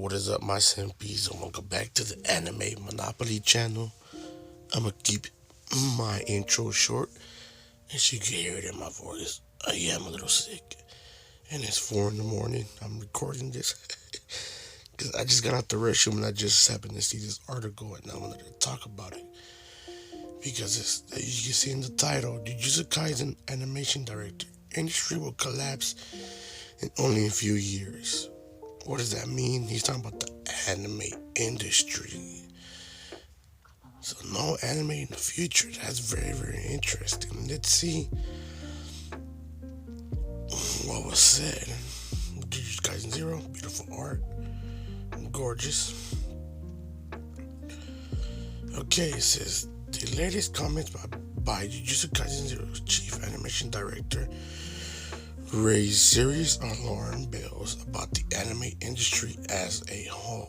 what is up, my SMPs, and welcome back to the Anime Monopoly channel. I'm gonna keep my intro short, as you can hear it in my voice. I am a little sick, and it's 4 in the morning. I'm recording this because I just got out the restroom and I just happened to see this article, and I wanted to talk about it because it's, as you can see in the title, Jujutsu Kaisen animation director industry will collapse in only a few years. What does that mean? He's talking about the anime industry. So no anime in the future. That's very, very interesting. Let's see what was said. Jujutsu Kaisen Zero, beautiful art, gorgeous. Okay, it says the latest comments by Jujutsu Kaisen Zero's chief animation director raised serious alarm bells about the anime industry as a whole.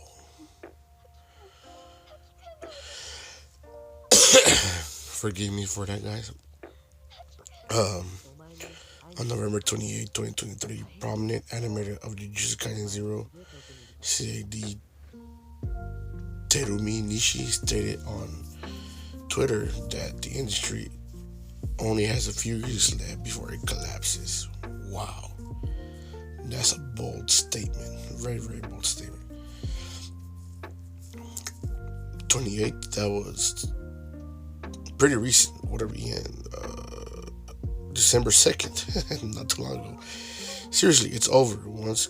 Forgive me for that, guys. On November 28, 2023, prominent animator of Jujutsu Kaisen Zero, CAD Terumi Nishi, stated on Twitter that the industry only has a few years left before it collapses. Wow. That's a bold statement. Very, very bold statement. 28, that was pretty recent. Whatever, December 2nd, not too long ago. Seriously, it's over. Once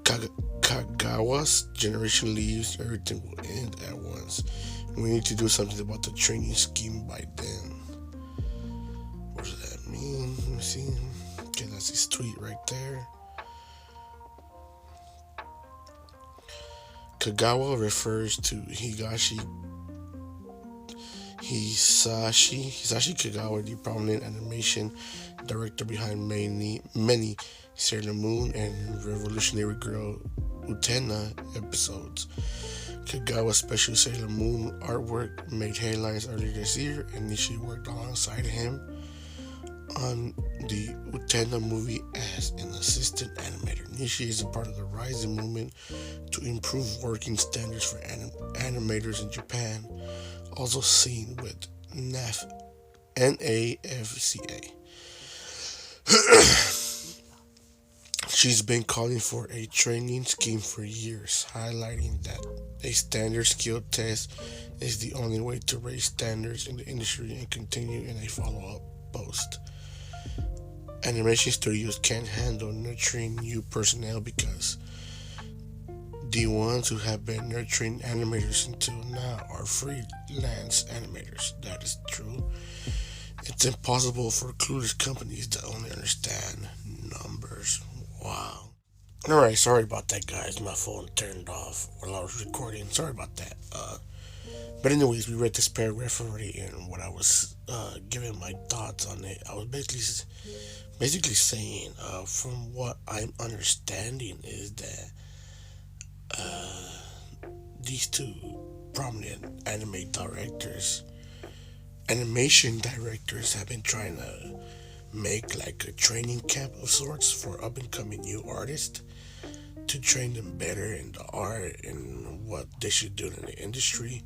Kagawa's generation leaves, everything will end at once. We need to do something about the training scheme by then. What does that mean? Let me see. Okay, that's his tweet right there. Kagawa refers to Hisashi Kagawa, the prominent animation director behind many Sailor Moon and Revolutionary Girl Utena episodes. Kagawa's special Sailor Moon artwork made headlines earlier this year, and Nishi worked alongside him on the Utena movie as an assistant animator. Nishi is a part of the rising movement to improve working standards for animators in Japan, also seen with NAFCA. She's been calling for a training scheme for years, highlighting that a standard skill test is the only way to raise standards in the industry, and continue in a follow-up post. Animation studios can't handle nurturing new personnel because the ones who have been nurturing animators until now are freelance animators. That is true. It's impossible for clueless companies that only understand numbers. Wow. Alright, sorry about that, guys. My phone turned off while I was recording. Sorry about that. But anyways, we read this paragraph already, and what I was giving my thoughts on it, I was basically saying, from what I'm understanding, is that these two prominent animation directors have been trying to make like a training camp of sorts for up and coming new artists to train them better in the art and what they should do in the industry.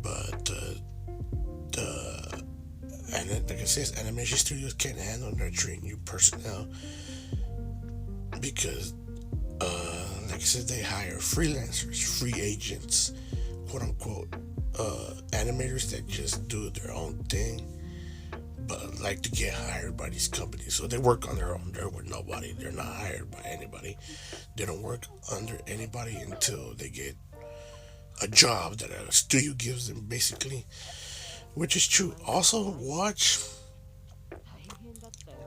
But and like I said, animation studios can't handle nurturing new personnel because like I said, they hire freelancers, free agents, quote unquote, animators that just do their own thing, but like to get hired by these companies. So they work on their own. They're with nobody. They're not hired by anybody. They don't work under anybody until they get a job that a studio gives them, basically, which is true. Also, watch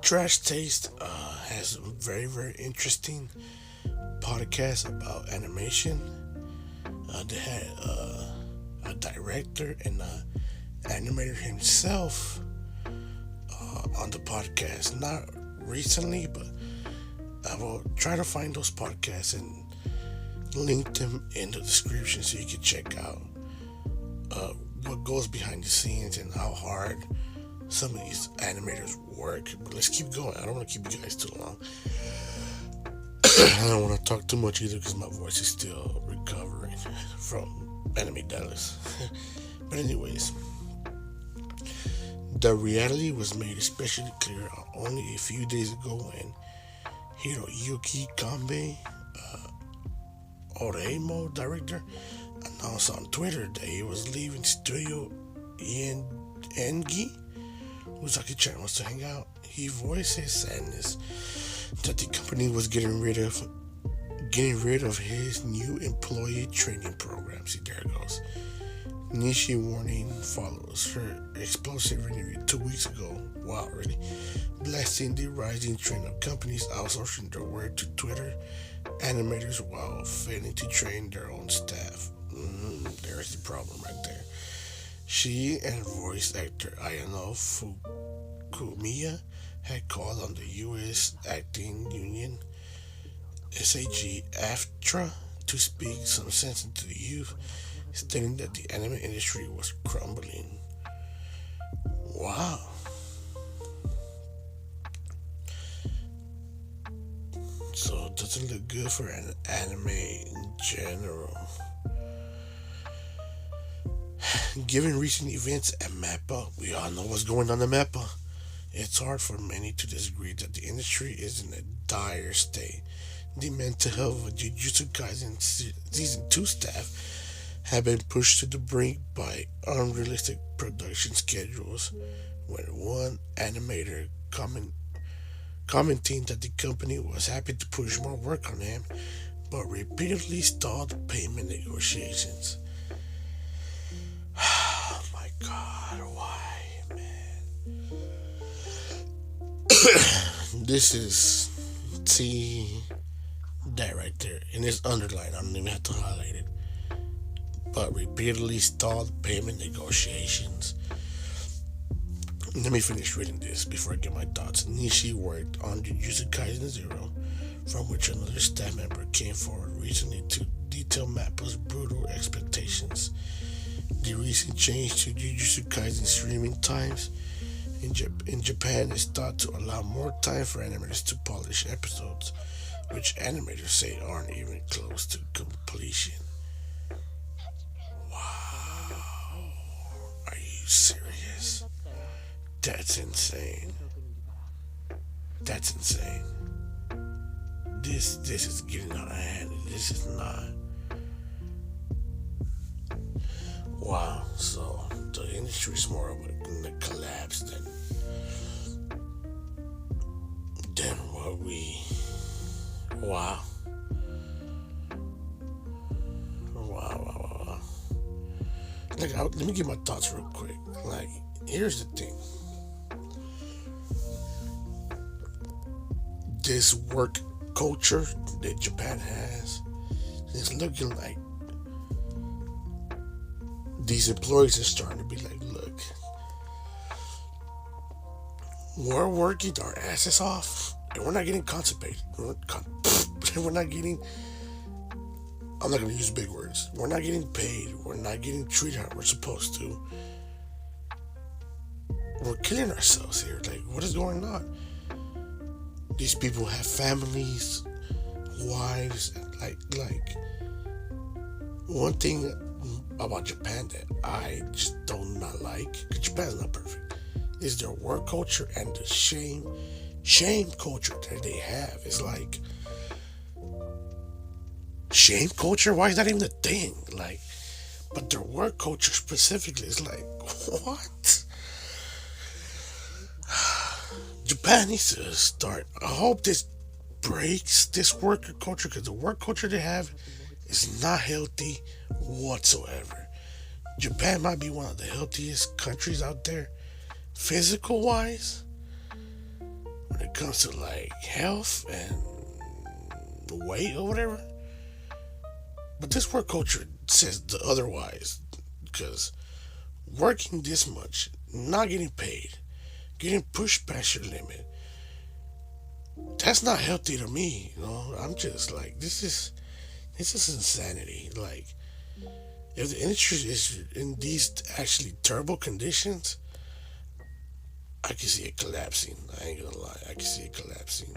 Trash Taste has a very, very interesting podcast about animation. They had a director and an animator himself on the podcast. Not recently, but I will try to find those podcasts and link them in the description so you can check out what goes behind the scenes and how hard some of these animators work. But let's keep going. I don't want to keep you guys too long. I don't want to talk too much either because my voice is still recovering from Enemy Dallas. But anyways, the reality was made especially clear only a few days ago when Hiroyuki Kanbei, Oreimo director, announced on Twitter that he was leaving Studio Engi. Uzaki-chan wants to hang out. He voiced his sadness that the company was getting rid of his new employee training program. See, there it goes. Nishi warning follows her explosive interview 2 weeks ago. Wow, really? Blasting the rising trend of companies outsourcing their work to Twitter animators while failing to train their own staff. There's the problem right there. She and voice actor Ayano Fukumiya had called on the U.S. Acting Union SAG-AFTRA to speak some sense into the youth, stating that the anime industry was crumbling. Wow. So it doesn't look good for an anime in general. Given recent events at MAPPA, we all know what's going on at MAPPA. It's hard for many to disagree that the industry is in a dire state. The mental health of Jujutsu Kaisen Season 2 staff have been pushed to the brink by unrealistic production schedules, when one animator commenting that the company was happy to push more work on him, but repeatedly stalled payment negotiations. Oh my god, why, man? This is, see, that right there, and it's underlined. I don't even have to highlight it. But repeatedly stalled payment negotiations. Let me finish reading this before I get my thoughts. Nishi worked on Jujutsu Kaisen 0, from which another staff member came forward recently to detail Mappa's brutal expectations. The recent change to Jujutsu Kaisen streaming times in Japan is thought to allow more time for animators to polish episodes, which animators say aren't even close to completion. Wow. Are you serious? That's insane. That's insane. This is getting out of hand. This is not. Wow. So the industry is more of a collapse than what we. Wow. Wow. Like, let me give my thoughts real quick. Like, here's the thing. This work culture that Japan has is looking like these employees are starting to be like, look, we're working our asses off and we're not getting compensated. We're not getting, I'm not going to use big words. We're not getting paid. We're not getting treated how we're supposed to. We're killing ourselves here. Like, what is going on? These people have families, wives. Like one thing about Japan that I just do not like, because Japan's not perfect, is their work culture and the shame culture that they have. It's like, shame culture? Why is that even a thing? Like, but their work culture specifically is like, what? Japan needs to start. I hope this breaks this worker culture, because the work culture they have is not healthy whatsoever. Japan might be one of the healthiest countries out there, physical wise, when it comes to like health and weight or whatever. But this work culture says the otherwise, because working this much, not getting paid, getting pushed past your limit, that's not healthy to me. I'm just like, this is insanity. Like, if the industry is in these actually terrible conditions, I can see it collapsing. I ain't gonna lie, I can see it collapsing.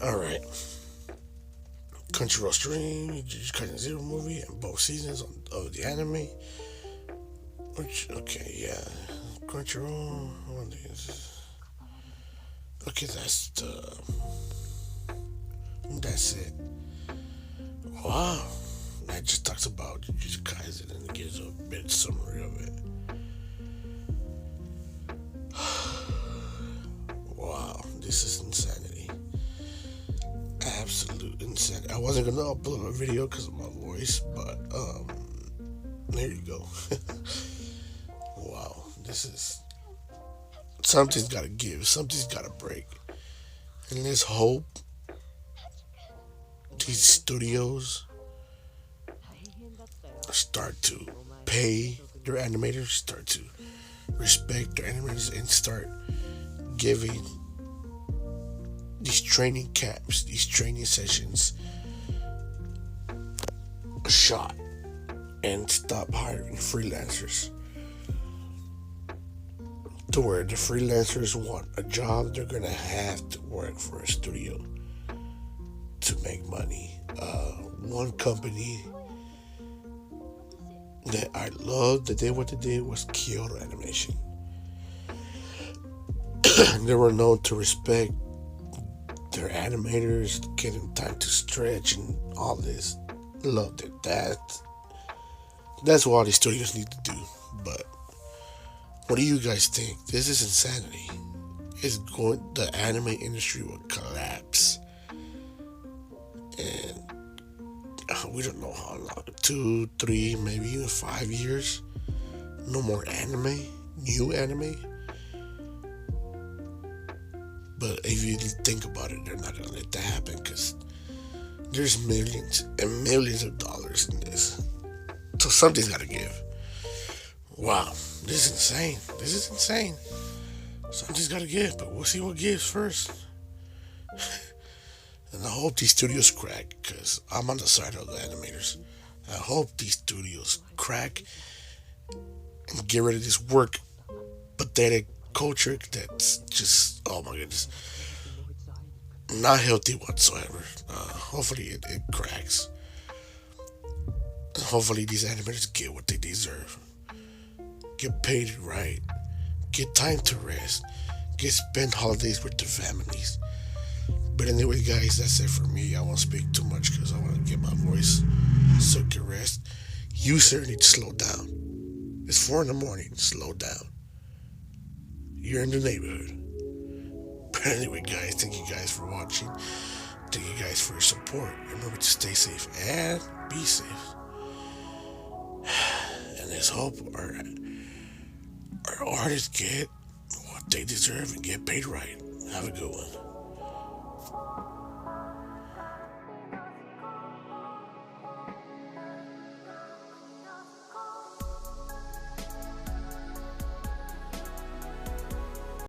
All right. Crunchyroll stream Jujutsu Kaisen Zero movie and both seasons of the anime. Which okay, yeah. Crunchyroll. Okay, that's it. Wow. That just talks about Jujutsu Kaisen and gives a bit summary of it. Wow, this is insanity. Absolute insanity. I wasn't gonna upload a video because of my voice, but there you go. Wow, this is something's gotta give, something's gotta break. And let's hope these studios start to pay their animators, start to respect their animators, and start giving these training camps, these training sessions a shot and stop hiring freelancers. To where the freelancers want a job, they're gonna have to work for a studio to make money. One company that I loved that did what they did was Kyoto Animation. They were known to respect their animators, give them time to stretch and all this. Loved it. That's what all these studios need to do. But what do you guys think? This is insanity. The anime industry will collapse. And we don't know how long, 2, 3, maybe even 5 years. No more anime, new anime. But if you think about it, they're not gonna let that happen because there's millions and millions of dollars in this. So something's gotta give. Wow, this is insane. This is insane. Something's gotta give, but we'll see what gives first. And I hope these studios crack because I'm on the side of the animators. I hope these studios crack and get rid of this work pathetic culture that's just, oh my goodness, not healthy whatsoever. Hopefully it cracks. And hopefully these animators get what they deserve. Get paid right. Get time to rest. Get spend holidays with their families. But anyway, guys, that's it for me. I won't speak too much because I want to get my voice so it can rest. You sir need to slow down. It's 4 in the morning. Slow down. You're in the neighborhood. But anyway, guys, thank you guys for watching. Thank you guys for your support. Remember to stay safe and be safe. And let's hope our artists get what they deserve and get paid right. Have a good one.